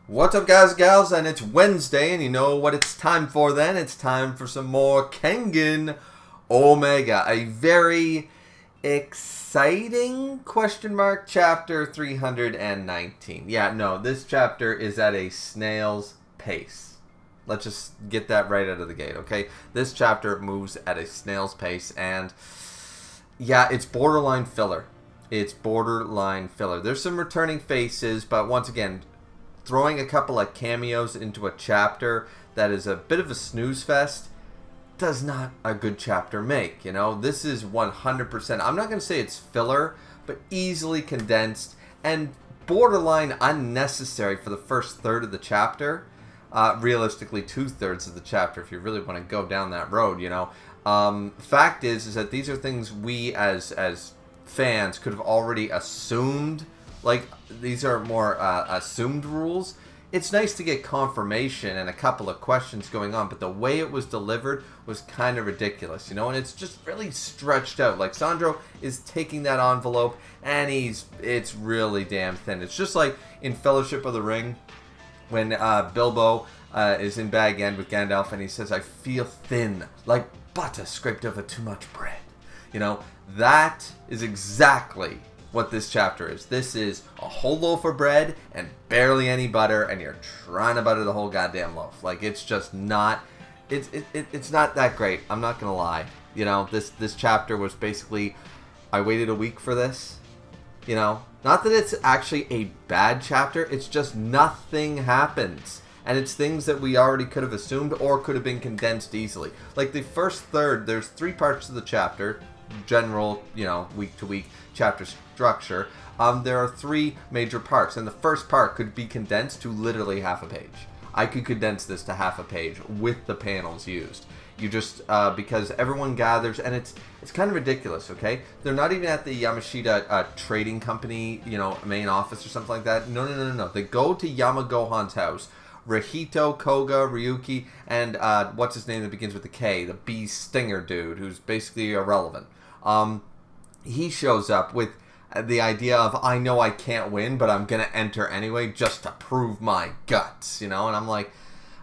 What's up, guys and gals? And it's Wednesday, and you know what it's time for then? It's time for some more Kengan Omega. A very exciting chapter 319. Yeah, no, this chapter is at a snail's pace. Let's just get that right out of the gate, okay? This chapter moves at a snail's pace, and yeah, it's borderline filler. It's borderline filler. There's some returning faces, but once again, throwing a couple of cameos into a chapter that is a bit of a snooze fest does not a good chapter make. You know, this is 100%. I'm not going to say it's filler, but easily condensed and borderline unnecessary for the first third of the chapter. Realistically, 2/3 of the chapter if you really want to go down that road. You know, fact is that these are things we as fans could have already assumed. Like, these are more assumed rules. It's nice to get confirmation and a couple of questions going on, but the way it was delivered was kind of ridiculous, you know? And it's just really stretched out. Like, Sandro is taking that envelope, and it's really damn thin. It's just like in Fellowship of the Ring, when Bilbo is in Bag End with Gandalf, and he says, "I feel thin, like butter scraped over too much bread." You know, that is exactly what this chapter is. This is a whole loaf of bread and barely any butter, and you're trying to butter the whole goddamn loaf. Like, it's just not, it's not that great. I'm not gonna lie. You know, this chapter was basically, I waited a week for this. You know, not that it's actually a bad chapter. It's just nothing happens, and it's things that we already could have assumed or could have been condensed easily. Like the first third, there's 3 parts to the chapter. General, you know, week to week chapter structure. There are 3 major parts, and the first part could be condensed to literally half a page. I could condense this to half a page with the panels used. You just because everyone gathers, and it's kind of ridiculous. Okay, they're not even at the Yamashita trading company, you know, main office or something like that. No. They go to Yamagohan's house. Rahito, Koga, Ryuki, and what's his name that begins with the K? The bee stinger dude, who's basically irrelevant. He shows up with the idea of, I know I can't win, but I'm going to enter anyway just to prove my guts, you know? And I'm like,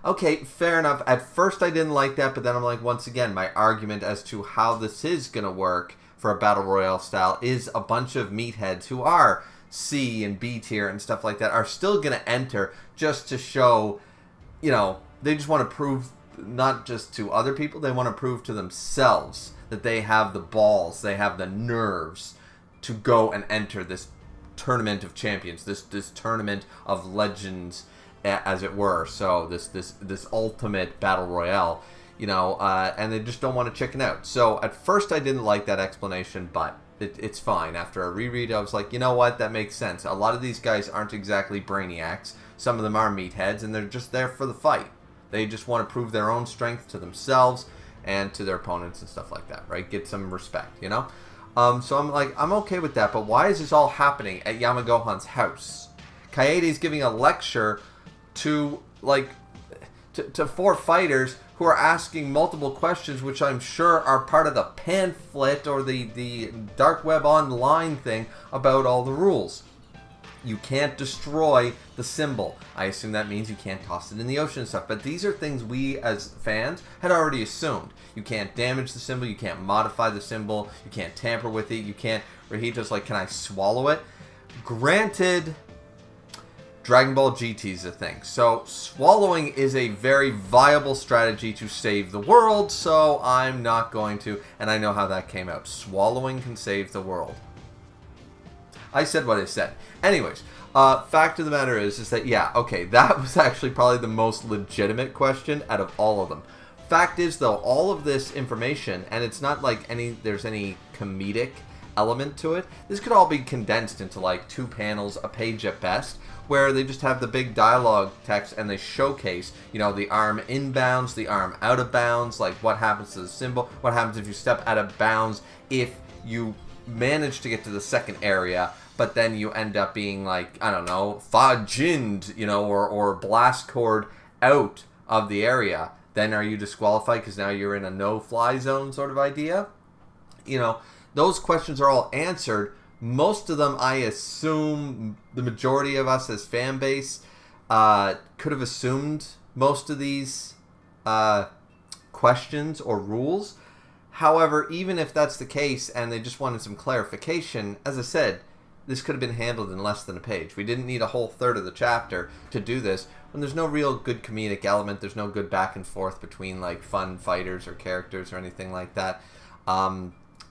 okay, fair enough. At first I didn't like that, but then I'm like, once again, my argument as to how this is going to work for a Battle Royale style is a bunch of meatheads who are C and B tier and stuff like that are still going to enter just to show, you know, they just want to prove not just to other people, they want to prove to themselves that they have the balls, they have the nerves to go and enter this tournament of champions, this tournament of legends, as it were. So this ultimate Battle Royale, you know, and they just don't want to chicken out. So at first I didn't like that explanation, but it's fine. After a reread, I was like, you know what, that makes sense. A lot of these guys aren't exactly brainiacs. Some of them are meatheads, and they're just there for the fight. They just want to prove their own strength to themselves and to their opponents and stuff like that, right? Get some respect, you know? So I'm like, I'm okay with that, but why is this all happening at Yamagohan's house? Kaede's giving a lecture to, like, to 4 fighters who are asking multiple questions, which I'm sure are part of the pamphlet or the dark web online thing about all the rules. You can't destroy the symbol. I assume that means you can't toss it in the ocean and stuff. But these are things we as fans had already assumed. You can't damage the symbol. You can't modify the symbol. You can't tamper with it. You can't... Rahito's like, can I swallow it? Granted, Dragon Ball GT is a thing. So swallowing is a very viable strategy to save the world. So I'm not going to. And I know how that came out. Swallowing can save the world. I said what I said. Anyways, fact of the matter is that, yeah, okay, that was actually probably the most legitimate question out of all of them. Fact is, though, all of this information, and it's not like there's any comedic element to it, this could all be condensed into like 2 panels, a page at best, where they just have the big dialogue text and they showcase, you know, the arm inbounds, the arm out of bounds, like what happens to the symbol, what happens if you step out of bounds, if you manage to get to the second area, but then you end up being like, I don't know, Fajind, you know, or blast cord out of the area, then are you disqualified because now you're in a no-fly zone sort of idea? You know, those questions are all answered. Most of them, I assume, the majority of us as fan base could have assumed most of these questions or rules. However, even if that's the case and they just wanted some clarification, as I said, this could have been handled in less than a page. We didn't need a whole third of the chapter to do this when there's no real good comedic element. There's no good back and forth between like fun fighters or characters or anything like that.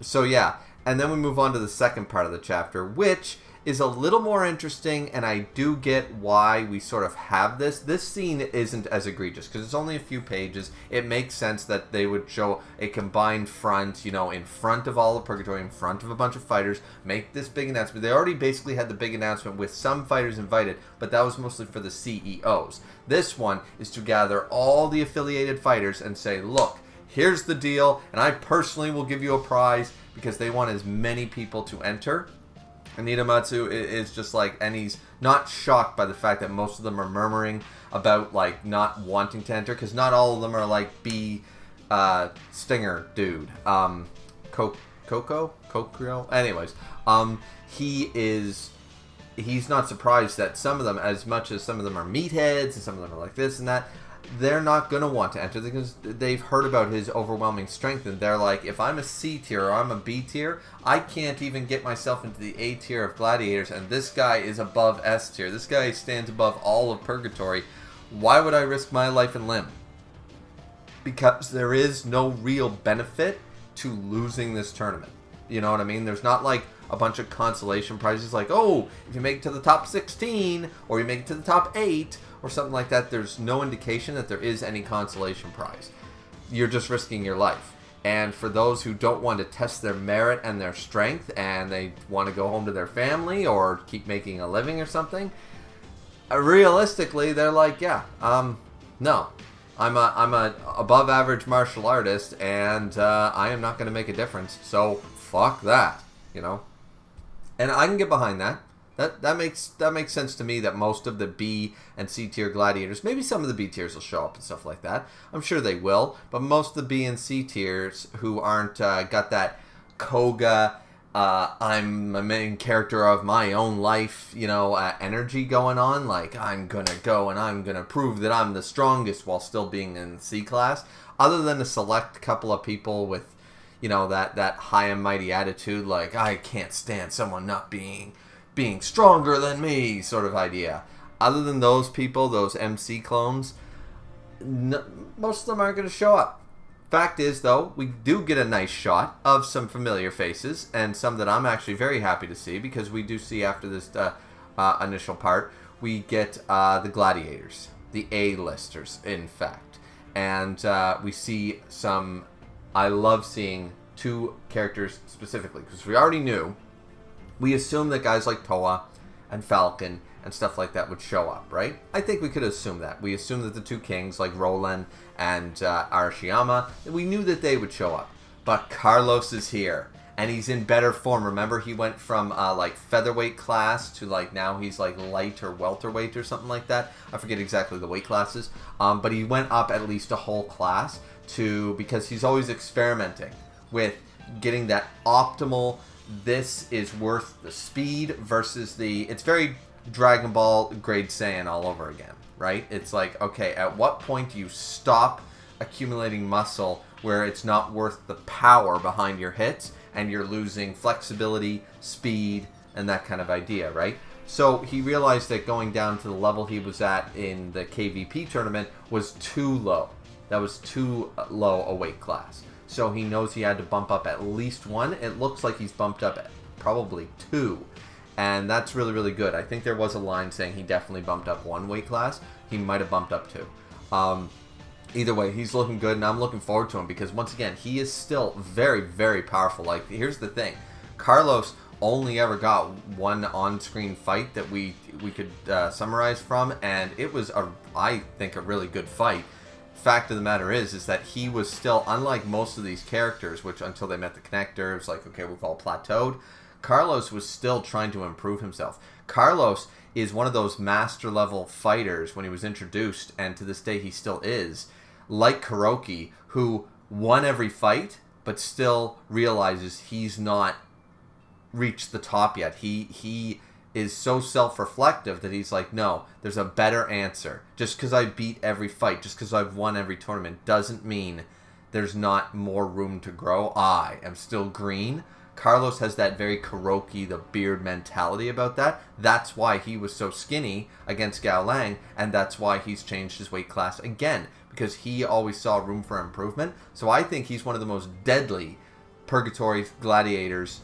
So yeah, and then we move on to the second part of the chapter, which is a little more interesting, and I do get why we sort of have this. This scene isn't as egregious because it's only a few pages. It makes sense that they would show a combined front, you know, in front of all of Purgatory, in front of a bunch of fighters, make this big announcement. They already basically had the big announcement with some fighters invited, but that was mostly for the CEOs. This one is to gather all the affiliated fighters and say, look, here's the deal, and I personally will give you a prize because they want as many people to enter. And Itamatsu is just like, and he's not shocked by the fact that most of them are murmuring about like not wanting to enter, because not all of them are like Stinger dude. Kokoro? Anyways, he's not surprised that some of them, as much as some of them are meatheads and some of them are like this and that, they're not going to want to enter because they've heard about his overwhelming strength, and they're like, if I'm a C tier or I'm a B tier, I can't even get myself into the A tier of gladiators, and this guy is above S tier. This guy stands above all of Purgatory. Why would I risk my life and limb? Because there is no real benefit to losing this tournament. You know what I mean? There's not like a bunch of consolation prizes like, oh, if you make it to the top 16 or you make it to the top 8 or something like that. There's no indication that there is any consolation prize. You're just risking your life. And for those who don't want to test their merit and their strength and they want to go home to their family or keep making a living or something, realistically, they're like, yeah, no. I'm a above average martial artist, and I am not going to make a difference. So fuck that, you know. And I can get behind that. That makes sense to me. That most of the B and C tier gladiators, maybe some of the B tiers will show up and stuff like that. I'm sure they will, but most of the B and C tiers who aren't got that Koga, I'm a main character of my own life, you know, energy going on. Like, I'm gonna go and I'm gonna prove that I'm the strongest while still being in C class. Other than a select couple of people with, you know, that high and mighty attitude, like, I can't stand someone not being stronger than me sort of idea. Other than those people, those MC clones, most of them aren't going to show up. Fact is, though, we do get a nice shot of some familiar faces, and some that I'm actually very happy to see, because we do see after this initial part, we get the gladiators, the A-listers, in fact. And we see some, I love seeing two characters specifically, because we already knew. We assumed that guys like Toa and Falcon and stuff like that would show up, right? I think we could assume that. We assumed that the two kings, like Roland and Arashiyama, we knew that they would show up. But Carlos is here, and he's in better form. Remember, he went from like featherweight class to like now he's like light or welterweight or something like that. I forget exactly the weight classes, but he went up at least a whole class because he's always experimenting with getting that optimal. This is worth the speed versus it's very Dragon Ball Grade Saiyan all over again, right? It's like, okay, at what point do you stop accumulating muscle where it's not worth the power behind your hits and you're losing flexibility, speed, and that kind of idea, right? So he realized that going down to the level he was at in the KVP tournament was too low. That was too low a weight class. So he knows he had to bump up at least one. It looks like he's bumped up at probably 2. And that's really, really good. I think there was a line saying he definitely bumped up 1 weight class. He might have bumped up 2. Either way, he's looking good, and I'm looking forward to him because, once again, he is still very, very powerful. Like, here's the thing. Carlos only ever got one on-screen fight that we could summarize from, and it was, I think, a really good fight. Fact of the matter is that he was still, unlike most of these characters, which until they met the connector, it was like, okay, we've all plateaued. Carlos was still trying to improve himself. Carlos is one of those master level fighters when he was introduced, and to this day he still is, like Kuroki, who won every fight, but still realizes he's not reached the top yet. He is so self-reflective that he's like, no, there's a better answer. Just because I beat every fight, just because I've won every tournament, doesn't mean there's not more room to grow. I am still green. Carlos has that very Kuroki, the beard mentality about that. That's why he was so skinny against Gao Lang, and that's why he's changed his weight class again, because he always saw room for improvement. So I think he's one of the most deadly Purgatory gladiators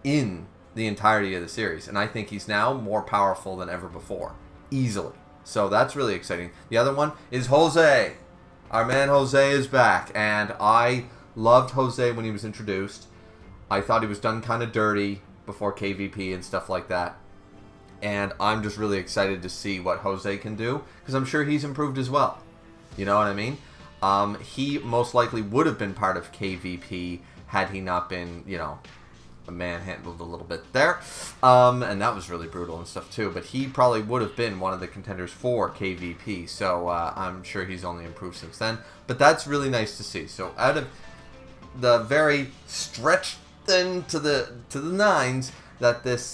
in the entirety of the series, and I think he's now more powerful than ever before, easily. So that's really exciting. The other one is Jose. Our man Jose is back, and I loved Jose when he was introduced. I thought he was done kind of dirty before KVP and stuff like that, and I'm just really excited to see what Jose can do, because I'm sure he's improved as well. You know what I mean? He most likely would have been part of KVP had he not been, you know, manhandled a little bit there, and that was really brutal and stuff too, but he probably would have been one of the contenders for KVP, so I'm sure he's only improved since then, but that's really nice to see. So out of the very stretched thin to the nines that this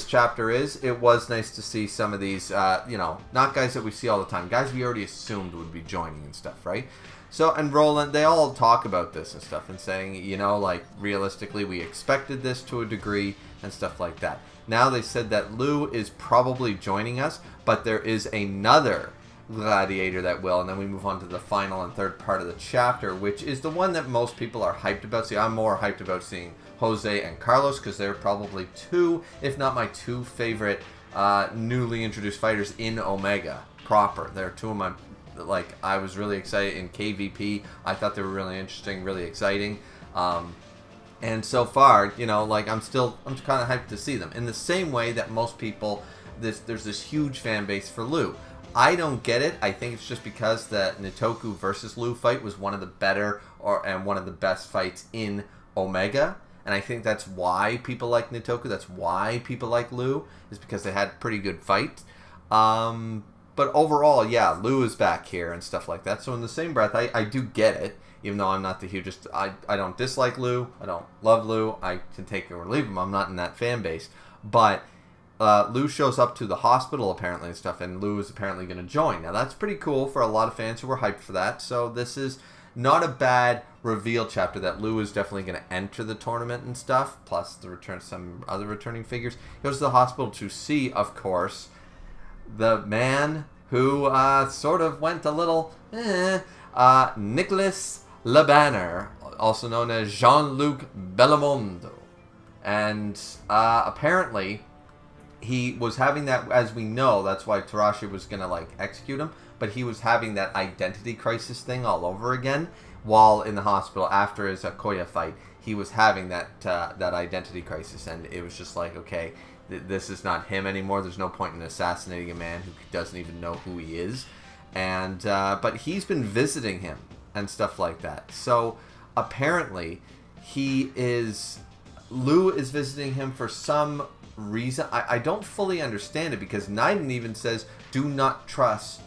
chapter is, it was nice to see some of these, you know, not guys that we see all the time, guys we already assumed would be joining and stuff, right? So, and Roland, they all talk about this and stuff and saying, you know, like, realistically, we expected this to a degree and stuff like that. Now they said that Lou is probably joining us, but there is another gladiator that will, and then we move on to the final and third part of the chapter, which is the one that most people are hyped about. See, I'm more hyped about seeing Jose and Carlos, because they're probably two, if not my two favorite newly introduced fighters in Omega proper. They're two of my... Like, I was really excited in KVP. I thought they were really interesting, really exciting. And so far, you know, like, I'm kind of hyped to see them. In the same way that most people, there's this huge fan base for Lou. I don't get it. I think it's just because the Nitoku versus Lou fight was one of the better and one of the best fights in Omega. And I think that's why people like Nitoku. That's why people like Lou, is because they had pretty good fight. But overall, yeah, Lou is back here and stuff like that. So in the same breath, I do get it, even though I'm not the hugest... I don't dislike Lou. I don't love Lou. I can take him or leave him. I'm not in that fan base. But Lou shows up to the hospital, apparently, and stuff, and Lou is apparently going to join. Now, that's pretty cool for a lot of fans who were hyped for that. So this is not a bad reveal chapter that Lou is definitely going to enter the tournament and stuff, plus some other returning figures. He goes to the hospital to see, of course, the man who sort of went a little, Nicholas Le Banner, also known as Jean-Luc Belmondo. And apparently, he was having that, as we know, that's why Tarashi was going to, like, execute him, but he was having that identity crisis thing all over again while in the hospital after his Koya fight. He was having that identity crisis, and it was just like, okay, this is not him anymore. There's no point in assassinating a man who doesn't even know who he is. And but he's been visiting him and stuff like that. So apparently Lou is visiting him for some reason. I don't fully understand it, because Naiden even says, do not trust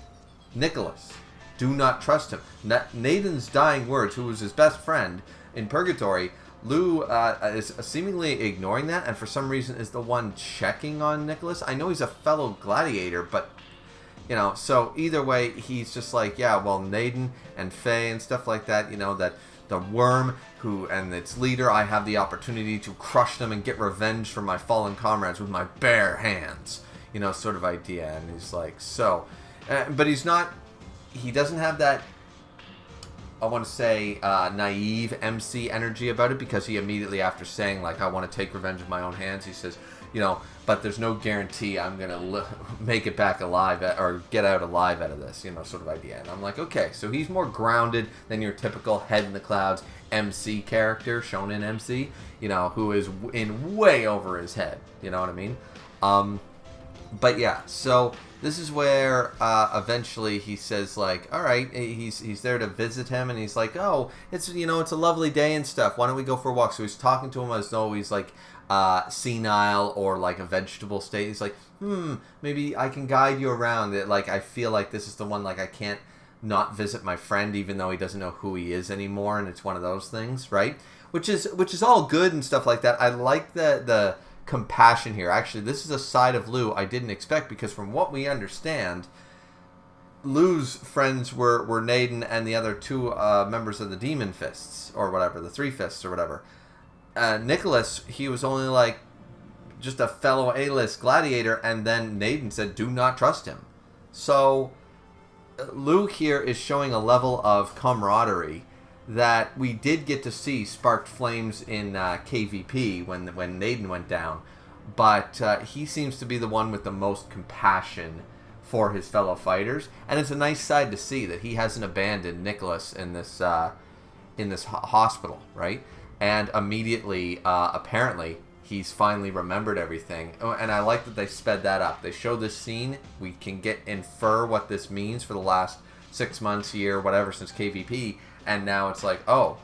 Nicholas. Do not trust him. Naiden's dying words, who was his best friend in Purgatory, Lou is seemingly ignoring that, and for some reason is the one checking on Nicholas. I know he's a fellow gladiator, but, you know, so either way, he's just like, yeah, well, Naiden and Faye and stuff like that, you know, that the worm and its leader, I have the opportunity to crush them and get revenge for my fallen comrades with my bare hands, you know, sort of idea. And he's like, so, but he doesn't have that, I want to say, naive MC energy about it, because he immediately, after saying, like, I want to take revenge in my own hands, he says, you know, but there's no guarantee I'm going to make it back alive or get out alive out of this, you know, sort of idea. And I'm like, okay, so he's more grounded than your typical head in the clouds MC character, shonen MC, you know, who is in way over his head, you know what I mean? But yeah, so this is where eventually he says, like, all right, he's there to visit him, and he's like, oh, it's, you know, it's a lovely day and stuff. Why don't we go for a walk? So he's talking to him as though he's like senile or like a vegetable state. He's like, maybe I can guide you around it. Like, I feel like this is the one, like, I can't not visit my friend even though he doesn't know who he is anymore, and it's one of those things, right? Which is all good and stuff like that. I like the compassion here. Actually, this is a side of Lu I didn't expect, because from what we understand, Lu's friends were Naden and the other two members of the Demon Fists, or whatever, the Three Fists, or whatever. Nicholas, he was only like just a fellow A-list gladiator, and then Naden said, do not trust him. So Lu here is showing a level of camaraderie that we did get to see sparked flames in KVP when Naden went down, but he seems to be the one with the most compassion for his fellow fighters, and it's a nice side to see that he hasn't abandoned Nicholas in this hospital, right? And immediately, apparently, he's finally remembered everything. Oh, and I like that they sped that up. They show this scene. We can infer what this means for the last 6 months, year, whatever, since KVP. And now it's like, oh,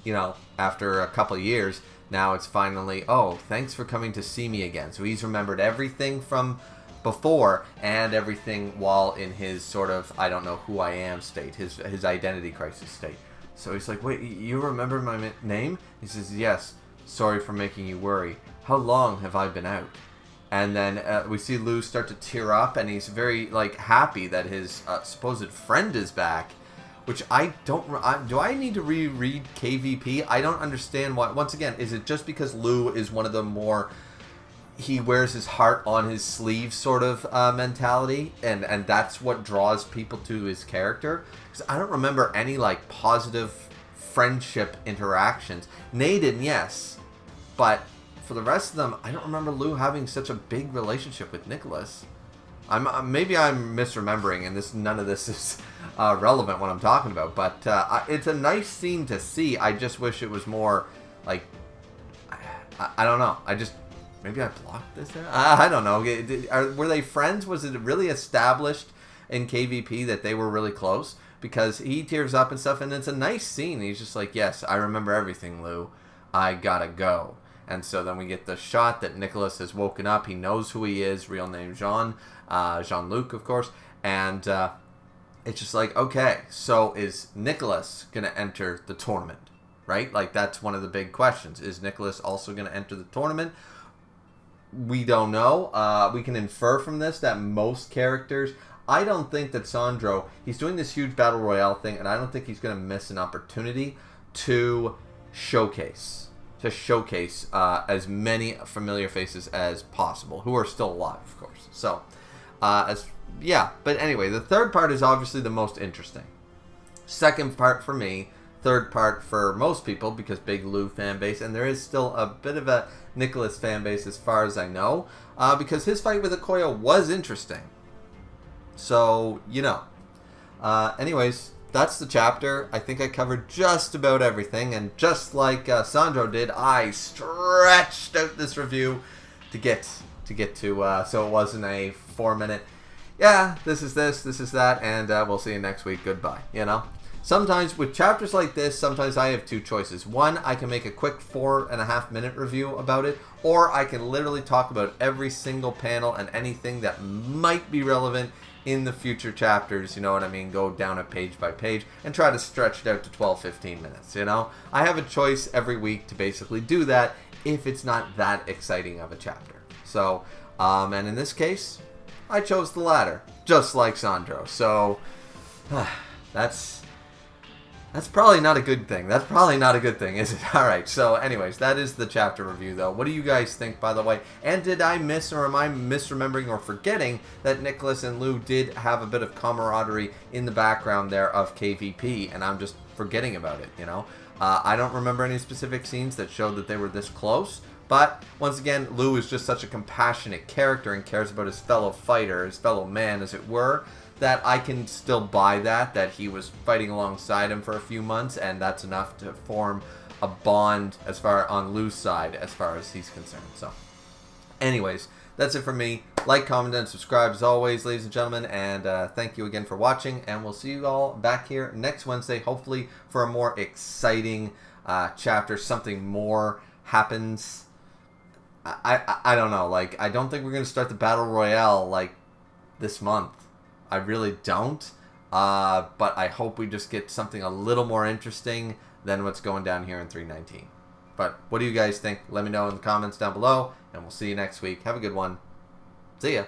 you know, after a couple of years, now it's finally, oh, thanks for coming to see me again. So he's remembered everything from before and everything while in his sort of, I don't know who I am state, his identity crisis state. So he's like, wait, you remember my name? He says, yes. Sorry for making you worry. How long have I been out? And then we see Lu start to tear up, and he's very like happy that his supposed friend is back. Which I don't... do I need to reread KVP? I don't understand why. Once again, is it just because Lu is one of the more... he wears his heart on his sleeve sort of mentality, and that's what draws people to his character? Because I don't remember any like positive friendship interactions. Naden, yes, but for the rest of them, I don't remember Lu having such a big relationship with Nicholas. Maybe I'm misremembering, and none of this is relevant when I'm talking about. But it's a nice scene to see. I just wish it was more like I don't know. Maybe I blocked this there? I don't know. Were they friends? Was it really established in KVP that they were really close? Because he tears up and stuff, and it's a nice scene. He's just like, yes, I remember everything, Lu. I gotta go. And so then we get the shot that Nicholas has woken up. He knows who he is. Real name Jean-Luc, of course. And it's just like, okay, so is Nicholas going to enter the tournament? Right? Like, that's one of the big questions. Is Nicholas also going to enter the tournament? We don't know. We can infer from this that most characters... I don't think that Sandro... he's doing this huge Battle Royale thing, and I don't think he's going to miss an opportunity to showcase as many familiar faces as possible, who are still alive, of course. So, but anyway, the third part is obviously the most interesting. Second part for me, third part for most people, because big Lu fan base, and there is still a bit of a Nicholas fan base as far as I know, because his fight with Okoye was interesting. So, you know. Anyways, that's the chapter. I think I covered just about everything, and just like Sandro did, I stretched out this review to get to, so it wasn't a 4-minute, yeah, this is that, and we'll see you next week, goodbye, you know? Sometimes, with chapters like this, sometimes I have two choices. One, I can make a quick 4.5-minute review about it, or I can literally talk about every single panel and anything that might be relevant in the future chapters, you know what I mean? Go down it page by page and try to stretch it out to 12-15 minutes, you know? I have a choice every week to basically do that if it's not that exciting of a chapter. So, and in this case, I chose the latter, just like Sandro. So, that's probably not a good thing. That's probably not a good thing, is it? Alright, so anyways, that is the chapter review, though. What do you guys think, by the way? And did I miss, or am I misremembering or forgetting that Nicholas and Lu did have a bit of camaraderie in the background there of KVP, and I'm just forgetting about it, you know? I don't remember any specific scenes that showed that they were this close, but once again, Lu is just such a compassionate character and cares about his fellow fighter, his fellow man, as it were, that I can still buy that he was fighting alongside him for a few months, and that's enough to form a bond as far on Lu's side as far as he's concerned. So, anyways, that's it for me. Like, comment, and subscribe as always, ladies and gentlemen, and thank you again for watching, and we'll see you all back here next Wednesday, hopefully for a more exciting chapter. Something more happens. I don't know, like, I don't think we're going to start the Battle Royale, like, this month. I really don't, but I hope we just get something a little more interesting than what's going down here in 319. But what do you guys think? Let me know in the comments down below, and we'll see you next week. Have a good one. See ya.